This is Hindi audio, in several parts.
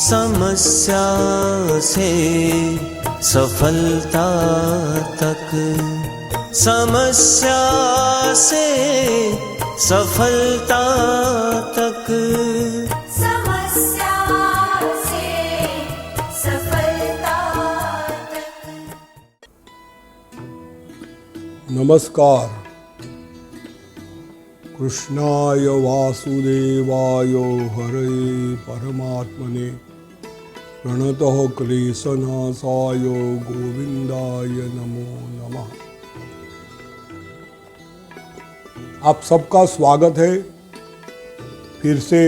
समस्या से सफलता तक, समस्या से सफलता तक, समस्या से सफलता तक। नमस्कार। कृष्णाय वासुदेवाय हरे परमात्मने प्रणतः क्लेशनाशाय गोविंदाय नमो नमः। आप सबका स्वागत है फिर से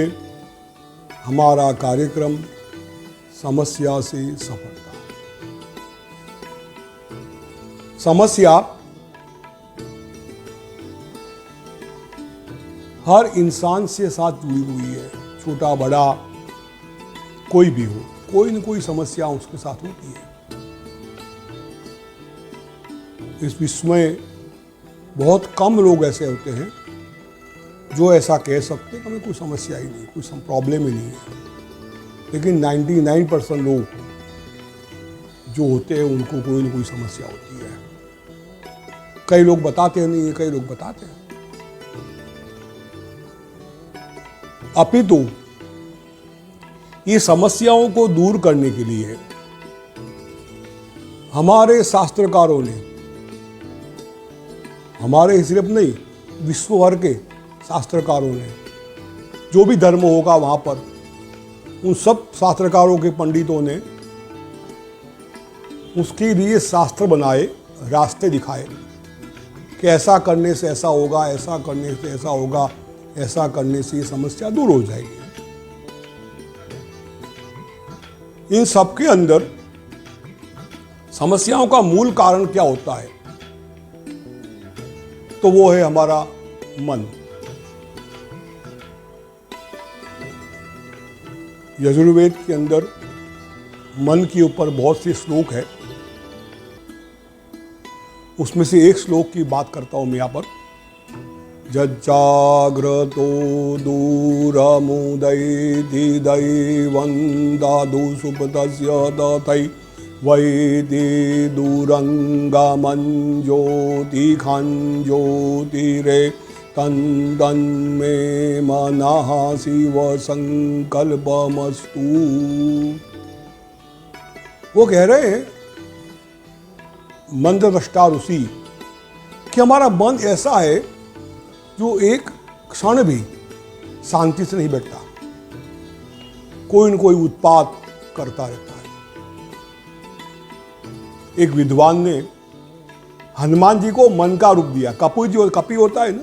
हमारा कार्यक्रम समस्या से सफलता। समस्या हर इंसान से साथ जुड़ी हुई है, छोटा बड़ा कोई भी हो, कोई न कोई समस्या उसके साथ होती है। इस विश्व में बहुत कम लोग ऐसे होते हैं जो ऐसा कह सकते हैं कि हमें कोई समस्या ही नहीं, कोई प्रॉब्लम ही नहीं है। लेकिन 99% लोग जो होते हैं उनको कोई न कोई समस्या होती है। कई लोग बताते नहीं है, कई लोग बताते हैं। अपितु ये समस्याओं को दूर करने के लिए हमारे शास्त्रकारों ने, हमारे सिर्फ नहीं विश्व भर के शास्त्रकारों ने, जो भी धर्म होगा वहां पर उन सब शास्त्रकारों के पंडितों ने उसके लिए शास्त्र बनाए, रास्ते दिखाए कि ऐसा करने से ऐसा होगा, ऐसा करने से ऐसा होगा, ऐसा करने से ये समस्या दूर हो जाएगी। इन सबके अंदर समस्याओं का मूल कारण क्या होता है? तो वो है हमारा मन। यजुर्वेद के अंदर मन के ऊपर बहुत से श्लोक है। उसमें से एक श्लोक की बात करता हूं मैं यहाँ पर। जज्जाग्रतो दूरमुदैति दैवं दादु सुपतस्य तथै वैति दूरंगमं ज्योतिखं ज्योतिरे तन्मे मनः शिव संकल्पमस्तु। वो कह रहे हैं मंत्रद्रष्टा ऋषि कि हमारा मन ऐसा है जो एक क्षण भी शांति से नहीं बैठता, कोई न कोई उत्पात करता रहता है। एक विद्वान ने हनुमान जी को मन का रूप दिया। कपि होता है ना,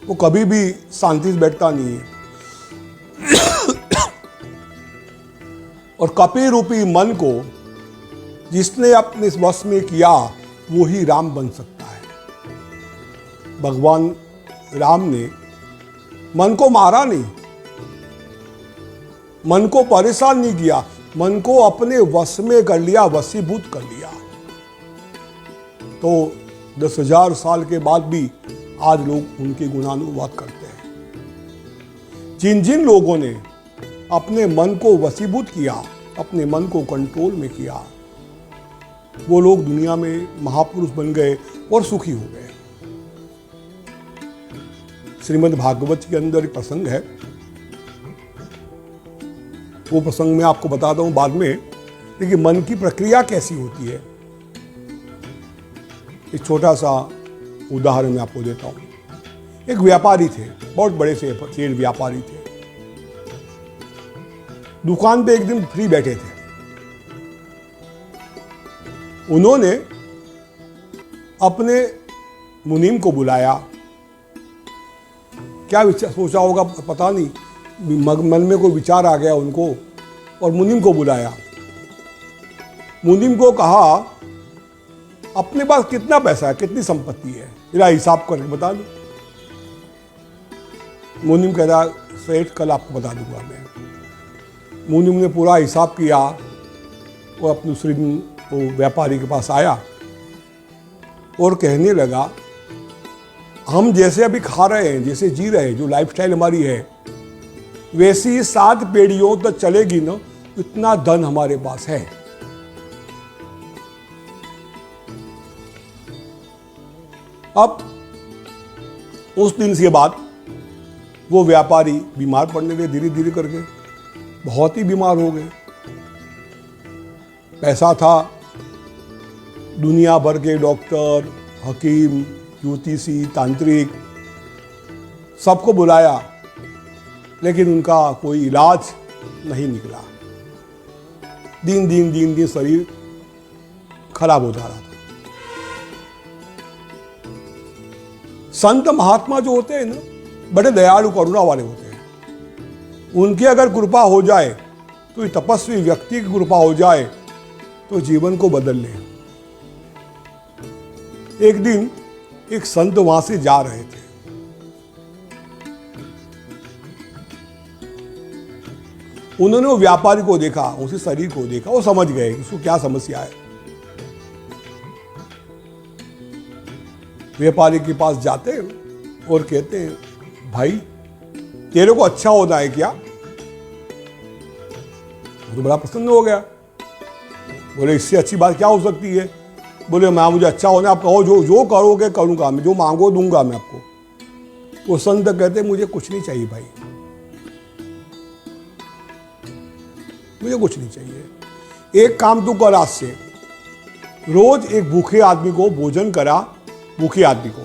वो कभी भी शांति से बैठता नहीं है। और कपि रूपी मन को जिसने अपने वश में किया वो ही राम बन सकता है। भगवान राम ने मन को मारा नहीं, मन को परेशान नहीं किया, मन को अपने वश में कर लिया, वशीभूत कर लिया। तो 10,000 साल के बाद भी आज लोग उनके गुणानुवाद करते हैं। जिन जिन लोगों ने अपने मन को वशीभूत किया, अपने मन को कंट्रोल में किया, वो लोग दुनिया में महापुरुष बन गए और सुखी हो गए। श्रीमद् भागवत के अंदर एक प्रसंग है, वो प्रसंग मैं आपको बताता हूं बाद में। लेकिन मन की प्रक्रिया कैसी होती है, एक छोटा सा उदाहरण मैं आपको देता हूं। एक व्यापारी थे, बहुत बड़े से व्यापारी थे। दुकान पे एक दिन फ्री बैठे थे। उन्होंने अपने मुनीम को बुलाया। क्या सोचा होगा पता नहीं, मन में कोई विचार आ गया उनको और मुनीम को बुलाया। मुनीम को कहा अपने पास कितना पैसा है, कितनी संपत्ति है, मेरा हिसाब करके बता दो। मुनीम कह रहा सेठ कल आपको बता दूंगा मैं। मुनीम ने पूरा हिसाब किया और अपने दूसरे दिन वो व्यापारी के पास आया और कहने लगा हम जैसे अभी खा रहे हैं, जैसे जी रहे हैं, जो लाइफस्टाइल हमारी है, वैसी 7 पीढ़ियों तक चलेगी ना, इतना धन हमारे पास है। अब उस दिन के बाद वो व्यापारी बीमार पड़ने लगे, धीरे धीरे करके बहुत ही बीमार हो गए। पैसा था, दुनिया भर के डॉक्टर, हकीम, ज्योतिषी, तांत्रिक सबको बुलाया, लेकिन उनका कोई इलाज नहीं निकला। दिन दिन शरीर खराब होता रहा था। संत महात्मा जो होते हैं ना, बड़े दयालु करुणा वाले होते हैं। उनकी अगर कृपा हो जाए, तो तपस्वी व्यक्ति की कृपा हो जाए, तो जीवन को बदल ले। एक दिन एक संत वहां से जा रहे थे। उन्होंने वो व्यापारी को देखा, उसी शरीर को देखा, वो समझ गए कि उसको क्या समस्या है। व्यापारी के पास जाते हैं और कहते हैं, भाई तेरे को अच्छा होना है क्या? वो तो बड़ा प्रसन्न हो गया। बोले इससे अच्छी बात क्या हो सकती है? बोले मैं, मुझे अच्छा होना, आप कहो, जो जो करोगे करूंगा मैं, जो मांगो दूंगा मैं आपको। वो संत कहते मुझे कुछ नहीं चाहिए भाई, मुझे कुछ नहीं चाहिए। एक काम तू कर, आज से रोज एक भूखे आदमी को भोजन करा, भूखे आदमी को,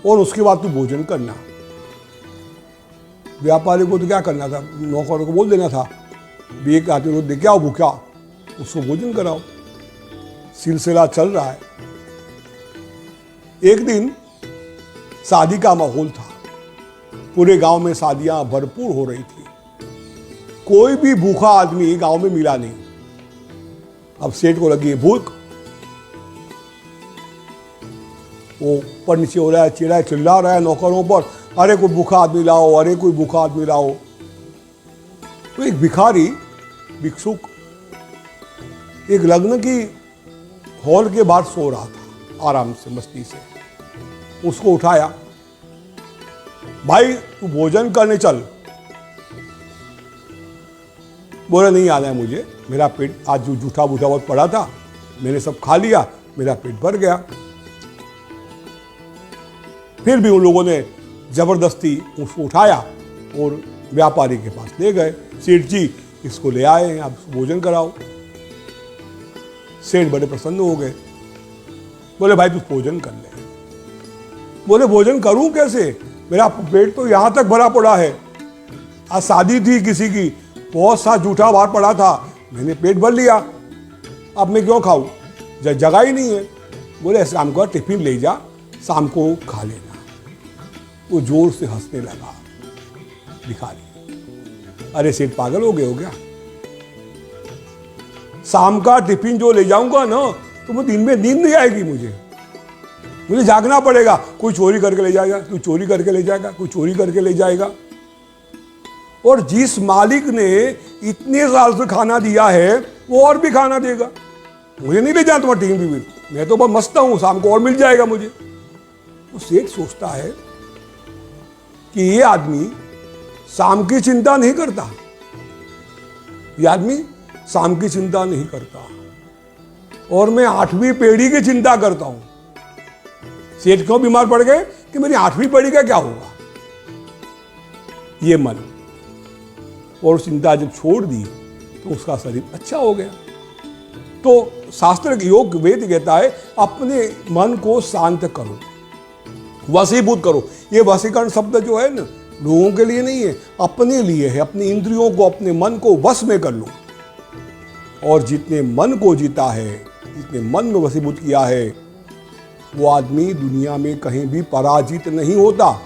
और उसके बाद तू भोजन करना। व्यापारी को तो क्या करना था, नौकरों को बोल देना था, भी एक आदमी को देख आओ भूखा, उसको भोजन कराओ। सिलसिला चल रहा है। एक दिन शादी का माहौल था, पूरे गांव में शादियां भरपूर हो रही थी। कोई भी भूखा आदमी गांव में मिला नहीं। अब सेठ को लगी भूख, वो ऊपर नीचे हो रहा है, चिल्ला चिल्ला रहा है नौकरों पर, अरे कोई भूखा आदमी लाओ, अरे कोई भूखा आदमी लाओ। तो एक भिखारी, भिक्षुक, एक लग्न की हॉल के बाहर सो रहा था आराम से, मस्ती से। उसको उठाया, भाई तू भोजन करने चल। बोला नहीं आना है मुझे, मेरा पेट आज जो जूठा बूठा बहुत पड़ा था, मैंने सब खा लिया, मेरा पेट भर गया। फिर भी उन लोगों ने जबरदस्ती उसको उठाया और व्यापारी के पास ले गए। सेठ जी इसको ले आए, आप भोजन कराओ। सेठ बड़े प्रसन्न हो गए। बोले भाई तू भोजन कर ले। बोले भोजन करूं कैसे, मेरा पेट तो यहां तक भरा पड़ा है। आज शादी थी किसी की, बहुत सा जूठा बाहर पड़ा था, मैंने पेट भर लिया, अब मैं क्यों खाऊं, जगह ही नहीं है। बोले शाम को टिफिन ले जा, शाम को खा लेना। वो जोर से हंसने लगा भिखारी। अरे सेठ पागल हो गए हो क्या? शाम का टिफिन जो ले जाऊंगा ना, तो वो दिन में नींद नहीं आएगी, मुझे जागना पड़ेगा। कोई चोरी करके ले जाएगा, कोई चोरी करके ले जाएगा, कोई चोरी करके ले जाएगा। और जिस मालिक ने इतने साल से खाना दिया है, वो और भी खाना देगा। मुझे नहीं ले जाना तुम्हारा टिफिन, मैं तो बहुत मस्त हूं, शाम को और मिल जाएगा मुझे। तो सेठ सोचता है कि ये आदमी शाम की चिंता नहीं करता, ये आदमी शाम की चिंता नहीं करता, और मैं 8वीं पीढ़ी की चिंता करता हूं। सेठ क्यों बीमार पड़ गए कि मेरी 8वीं पीढ़ी का क्या होगा, ये मन। और चिंता जब छोड़ दी तो उसका शरीर अच्छा हो गया। तो शास्त्र योग वेद कहता है, अपने मन को शांत करो, वशीभूत करो। ये वशीकरण शब्द जो है ना, लोगों के लिए नहीं है, अपने लिए है। अपनी इंद्रियों को, अपने मन को वश में कर लो। और जितने मन को जीता है, जितने मन में वशीभूत किया है, वो आदमी दुनिया में कहीं भी पराजित नहीं होता।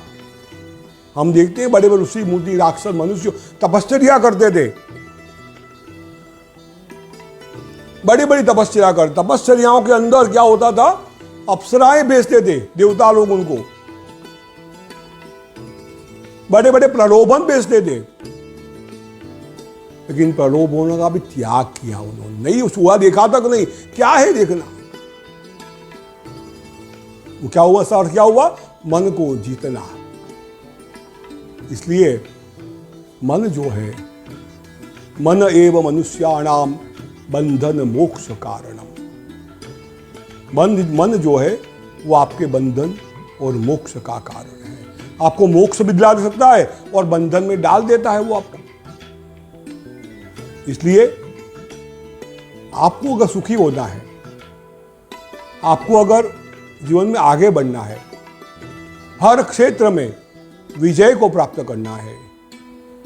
हम देखते हैं बड़े बड़े ऋषि मुनि, राक्षस, मनुष्य तपश्चर्या करते थे, बड़ी बड़ी तपस्या कर। तपस्याओं के अंदर क्या होता था, अप्सराएं बेचते थे देवता लोग, उनको बड़े बड़े प्रलोभन बेचते थे। लेकिन प्रलोभनों का भी त्याग किया उन्होंने, नहीं हुआ देखा तक नहीं, क्या है देखना। वो क्या हुआ सर, क्या हुआ, मन को जीतना। इसलिए मन जो है, मन एव मनुष्याणाम बंधन मोक्ष कारणम। मन जो है वो आपके बंधन और मोक्ष का कारण है। आपको मोक्ष भी दिला सकता है और बंधन में डाल देता है वो आपको। इसलिए आपको अगर सुखी होना है, आपको अगर जीवन में आगे बढ़ना है, हर क्षेत्र में विजय को प्राप्त करना है,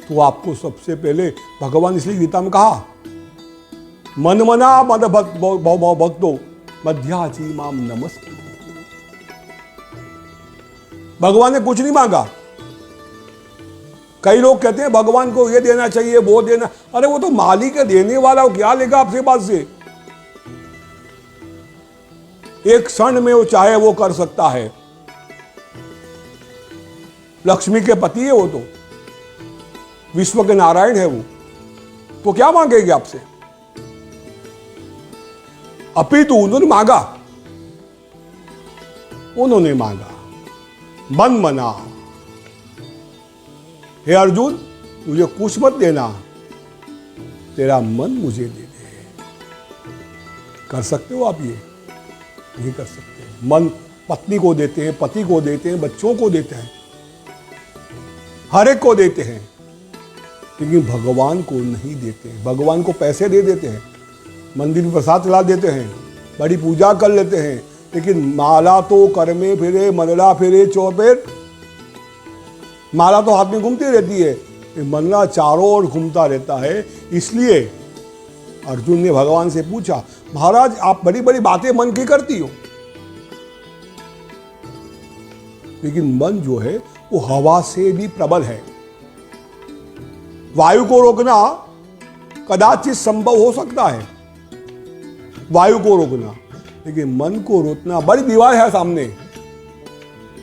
तो आपको सबसे पहले भगवान इसलिए गीता में कहा, मन मना मद भक्तो मध्याजी माम नमस्ते। भगवान ने कुछ नहीं मांगा। कई लोग कहते हैं भगवान को ये देना चाहिए, वो देना। अरे वो तो मालिक है, देने वाला, वो क्या लेगा आपसे पास से? एक क्षण में वो चाहे वो कर सकता है। लक्ष्मी के पति है वो, तो विश्व के नारायण है वो, तो क्या मांगेगी आपसे? अपितु उन्होंने मांगा मन मना, हे अर्जुन मुझे कुछ मत देना, तेरा मन मुझे दे दे। कर सकते हो आप? ये नहीं कर सकते। मन पत्नी को देते हैं, पति को देते हैं, बच्चों को देते हैं, हर एक को देते हैं, लेकिन भगवान को नहीं देते। भगवान को पैसे दे देते हैं, मंदिर में प्रसाद चला देते हैं, बड़ी पूजा कर लेते हैं, लेकिन माला तो कर में फिरे, मनला फिरे चौपेर। माला तो हाथ में घूमती रहती है, मनला चारों ओर घूमता रहता है। इसलिए अर्जुन ने भगवान से पूछा, महाराज आप बड़ी बड़ी बातें मन की करती हो, लेकिन मन जो है वो हवा से भी प्रबल है। वायु को रोकना कदाचित संभव हो सकता है, वायु को रोकना, लेकिन मन को रोकना, बड़ी दीवार है सामने,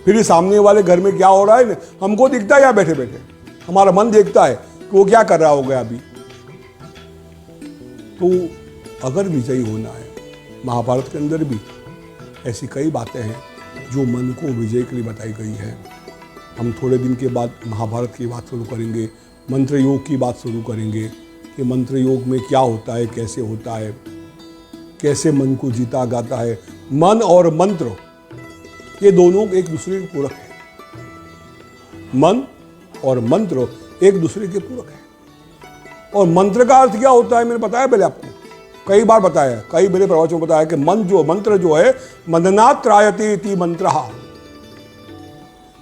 फिर सामने वाले घर में क्या हो रहा है हमको दिखता है, या बैठे बैठे हमारा मन देखता है कि वो क्या कर रहा होगा अभी। तो अगर विजयी होना है, महाभारत के अंदर भी ऐसी कई बातें हैं जो मन को विजय के लिए बताई गई है। हम थोड़े दिन के बाद महाभारत की बात शुरू करेंगे, मंत्र योग की बात शुरू करेंगे कि मंत्र योग में क्या होता है, कैसे होता है, कैसे मन को जीता जाता है। मन और मंत्र ये दोनों एक दूसरे के पूरक है। मन और मंत्र एक दूसरे के पूरक है। और मंत्र का अर्थ क्या होता है मैंने बताया पहले आपको, कई बार बताया, कई मेरे प्रवचन में बताया कि मंत्र जो है मननात् त्रायते इति मंत्रः,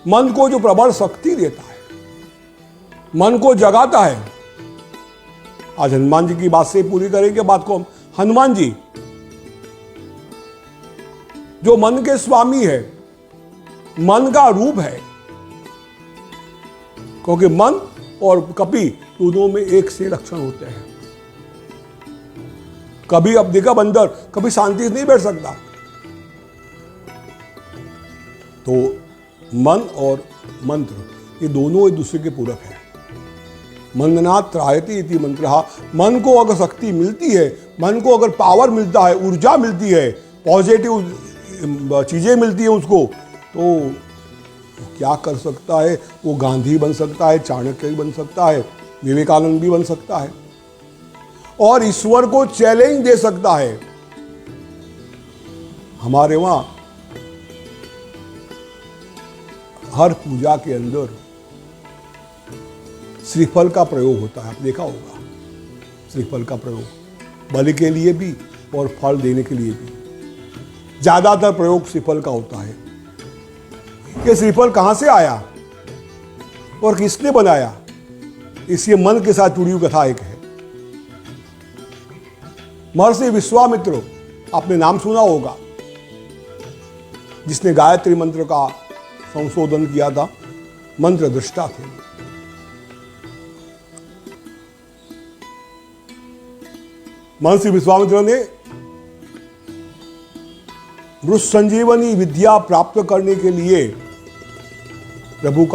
मन को जो प्रबल शक्ति देता है, मन को जगाता है। आज हनुमान जी की बात से पूरी करेंगे बात को। हनुमान जी जो मन के स्वामी है, मन का रूप है, क्योंकि मन और कपि दोनों में एक से लक्षण होते हैं। कभी अब देखा बंदर कभी शांति से नहीं बैठ सकता। तो मन और मंत्र ये दोनों एक दूसरे के पूरक है। मननात् त्रायते इति मंत्रः, मन को अगर शक्ति मिलती है, मन को अगर पावर मिलता है, ऊर्जा मिलती है, पॉजिटिव चीजें मिलती है उसको, तो क्या कर सकता है? वो गांधी बन सकता है, चाणक्य भी बन सकता है, विवेकानंद भी बन सकता है, और ईश्वर को चैलेंज दे सकता है। हमारे वहां हर पूजा के अंदर श्रीफल का प्रयोग होता है, आपने देखा होगा। श्रीफल का प्रयोग बलि के लिए भी और फल देने के लिए भी ज्यादातर प्रयोग श्रीफल का होता है। ये श्रीफल कहां से आया और किसने बनाया, इसके मन के साथ जुड़ी हुई कथा एक है। महर्षि विश्वामित्र, आपने नाम सुना होगा, जिसने गायत्री मंत्र का संशोधन किया था, मंत्र दृष्टा थे। महर्षि विश्वामित्र ने मृत संजीवनी विद्या प्राप्त करने के लिए प्रभु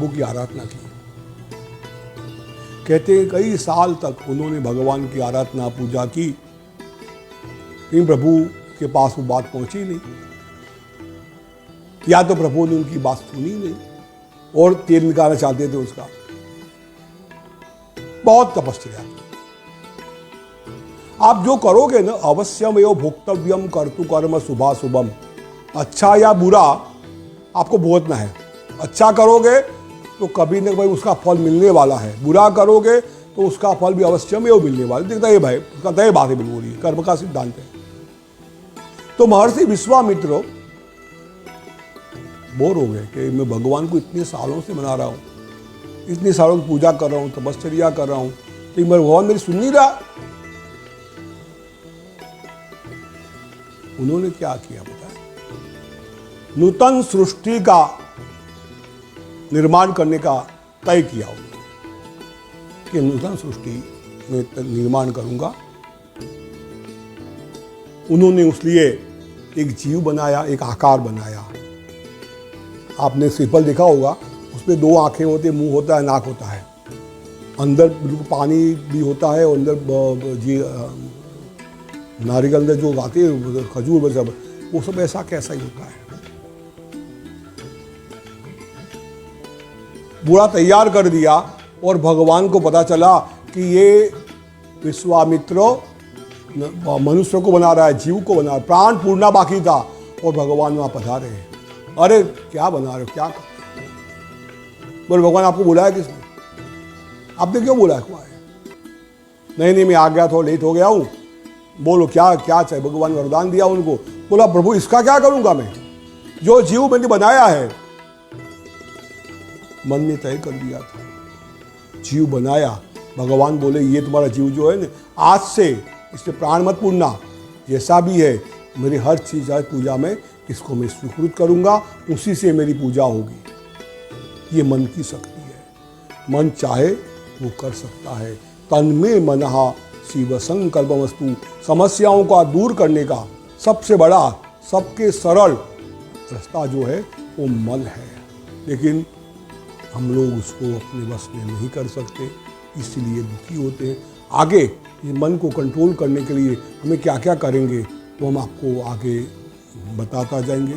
की आराधना की। कहते हैं कई साल तक उन्होंने भगवान की आराधना पूजा की, लेकिन प्रभु के पास वो बात पहुंची नहीं। या तो प्रभु ने उनकी बात सुनी नहीं और तेल निकालना चाहते थे उसका। बहुत तपस्या की। आप जो करोगे ना, अवश्यम एवं भोक्तव्यम कर्तु कर्म शुभाशुभम। अच्छा या बुरा आपको भुगतना है। अच्छा करोगे तो कभी न कभी उसका फल मिलने वाला है, बुरा करोगे तो उसका फल भी अवश्यम एवं मिलने वाला है। दिखता है भाई, उसका तय बात है, बिल्कुल ही कर्म का सिद्धांत है। तो महर्षि विश्वामित्र बोर हो गए कि मैं भगवान को इतने सालों से मना रहा हूँ, इतने सालों की पूजा कर रहा हूँ, तपस्या कर रहा हूँ, तो भगवान मेरी सुन नहीं रहा। उन्होंने क्या किया पता है? नूतन सृष्टि का निर्माण करने का तय किया उन्होंने कि नूतन सृष्टि में निर्माण करूंगा। उन्होंने उसलिए एक जीव बनाया, एक आकार बनाया। आपने श्रीफल देखा होगा, उसमें 2 आंखें होती है, मुंह होता है, नाक होता है, अंदर बिल्कुल पानी भी होता है, और अंदर जी नारियल अंदर जो आती है खजूर में सब, वो सब ऐसा कैसा ही होता है। पूरा तैयार कर दिया और भगवान को पता चला कि ये विश्वामित्र मनुष्य को बना रहा है, जीव को बना रहा है। प्राण पूर्णा बाकी था और भगवान वहां पधारे हैं। अरे क्या बना रहे हो, क्या बोले भगवान आपको बुलाया किसने? आपने क्यों बुलाया? नहीं मैं आ गया, थोड़ा लेट हो गया हूँ। बोलो क्या क्या चाहिए? भगवान ने वरदान दिया उनको। बोला प्रभु इसका क्या करूंगा मैं, जो जीव मैंने बनाया है। मन ने तय कर दिया था, जीव बनाया। भगवान बोले ये तुम्हारा जीव जो है ना, आज से इससे प्राण मत पूरना, जैसा भी है मेरी हर चीज हर पूजा में इसको मैं स्वीकृत करूंगा, उसी से मेरी पूजा होगी। ये मन की शक्ति है, मन चाहे वो कर सकता है। तन्मे मनहा शिव संकल्पमस्तु। समस्याओं का दूर करने का सबसे बड़ा, सबके सरल रास्ता जो है वो मन है, लेकिन हम लोग उसको अपने वश में नहीं कर सकते, इसलिए दुखी होते हैं। आगे ये मन को कंट्रोल करने के लिए हमें क्या क्या करेंगे वो हम आपको आगे बताता जाएंगे,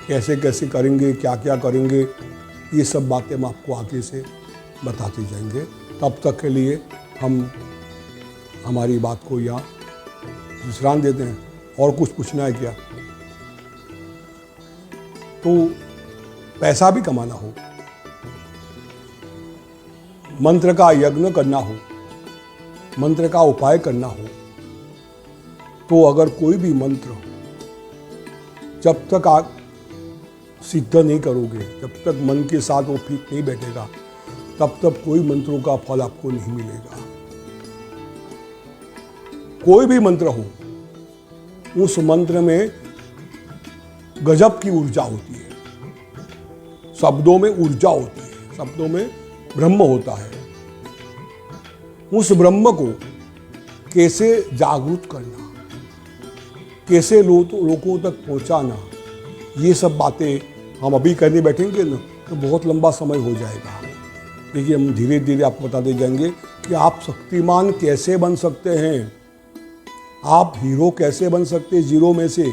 कैसे कैसे करेंगे, क्या क्या करेंगे, ये सब बातें हम आपको आगे से बताते जाएंगे। तब तक के लिए हम हमारी बात को यहाँ विश्राम देते हैं। और कुछ पूछना है क्या? तो पैसा भी कमाना हो, मंत्र का यज्ञ करना हो, मंत्र का उपाय करना हो, तो अगर कोई भी मंत्र जब तक आप सिद्ध नहीं करोगे, जब तक मन के साथ वो ठीक नहीं बैठेगा, तब तक कोई मंत्रों का फल आपको नहीं मिलेगा। कोई भी मंत्र हो, उस मंत्र में गजब की ऊर्जा होती है, शब्दों में ऊर्जा होती है, शब्दों में ब्रह्म होता है। उस ब्रह्म को कैसे जागरूक करना, कैसे लोगों तक पहुंचाना, ये सब बातें हम अभी करने बैठेंगे ना तो बहुत लंबा समय हो जाएगा। देखिए हम धीरे धीरे आपको बताते जाएंगे कि आप शक्तिमान कैसे बन सकते हैं, आप हीरो कैसे बन सकते हैं जीरो में से।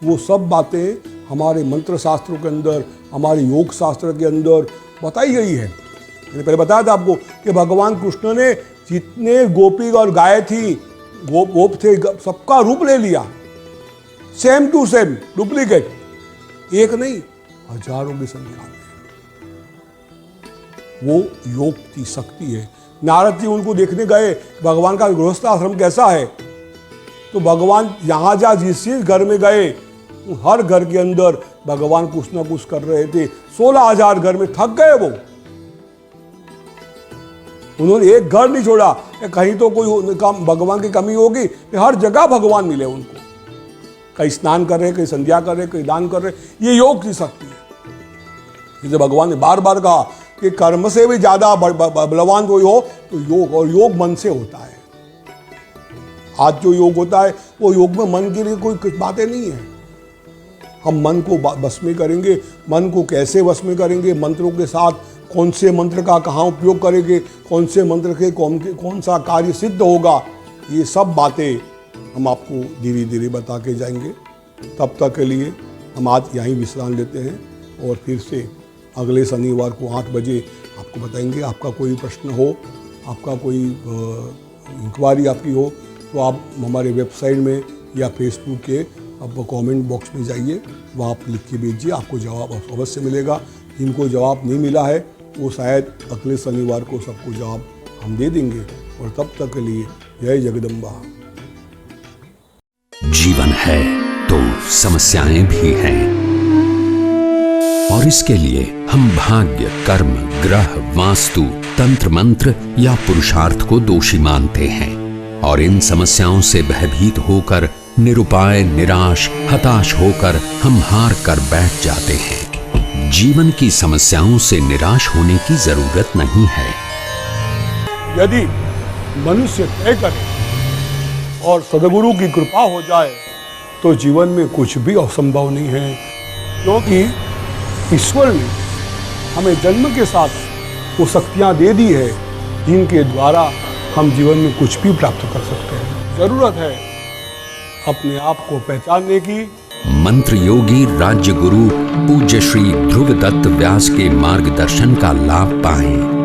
वो सब बातें हमारे मंत्र शास्त्रों के अंदर, हमारे योग शास्त्र के अंदर बताई गई है। मैंने पहले बताया था आपको कि भगवान कृष्ण ने जितने गोपी और गाय थी, गोप थे, सबका रूप ले लिया, सेम टू सेम डुप्लीकेट, एक नहीं हजारों की संख्या में। वो योग की शक्ति है। नारद जी उनको देखने गए भगवान का गृहस्थ आश्रम कैसा है, तो भगवान जहाँ जहाँ जिस घर में गए हर घर के अंदर भगवान कुछ ना कुछ कर रहे थे। 16,000 घर में थक गए वो। उन्होंने एक घर नहीं छोड़ा, कहीं तो कोई काम भगवान की कमी होगी, हर जगह भगवान मिले उनको। कहीं स्नान कर रहे, कहीं संध्या कर रहे, कहीं दान कर रहे। ये योग की शक्ति है। जैसे भगवान ने बार बार कहा कि कर्म से भी ज्यादा बलवान कोई हो तो योग, और योग मन से होता है। आज जो योग होता है वो योग में मन के लिए कोई कुछ बातें नहीं है। हम मन को वश में करेंगे। मन को कैसे वश में करेंगे? मंत्रों के साथ कौन से मंत्र का कहाँ उपयोग करेंगे, कौन से मंत्र के कौन सा कार्य सिद्ध होगा, ये सब बातें हम आपको धीरे धीरे बता के जाएंगे। तब तक के लिए हम आज यहीं विश्राम लेते हैं। और फिर से अगले शनिवार को 8 बजे आपको बताएंगे। आपका कोई प्रश्न हो, आपका कोई इंक्वायरी आपकी हो, तो आप हमारे वेबसाइट में या फेसबुक के आप कमेंट बॉक्स में जाइए, वहाँ आप लिख के भेजिए, आपको जवाब अवश्य मिलेगा। जिनको जवाब नहीं मिला है वो शायद अगले शनिवार को सबको जवाब हम दे देंगे। और तब तक के लिए जय जगदम्बा। जीवन है तो समस्याएं भी हैं, और इसके लिए हम भाग्य, कर्म, ग्रह, वास्तु, तंत्र मंत्र या पुरुषार्थ को दोषी मानते हैं, और इन समस्याओं से भयभीत होकर, निरुपाय, निराश, हताश होकर हम हार कर बैठ जाते हैं। जीवन की समस्याओं से निराश होने की जरूरत नहीं है। यदि मनुष्य तय करे और सद्गुरु की कृपा हो जाए तो जीवन में कुछ भी असंभव नहीं है, क्योंकि ईश्वर ने हमें जन्म के साथ वो शक्तियाँ दे दी है जिनके द्वारा हम जीवन में कुछ भी प्राप्त कर सकते हैं। जरूरत है अपने आप को पहचानने की। मंत्र योगी राज्य गुरु पूज्य श्री ध्रुव दत्त व्यास के मार्गदर्शन का लाभ पाएं।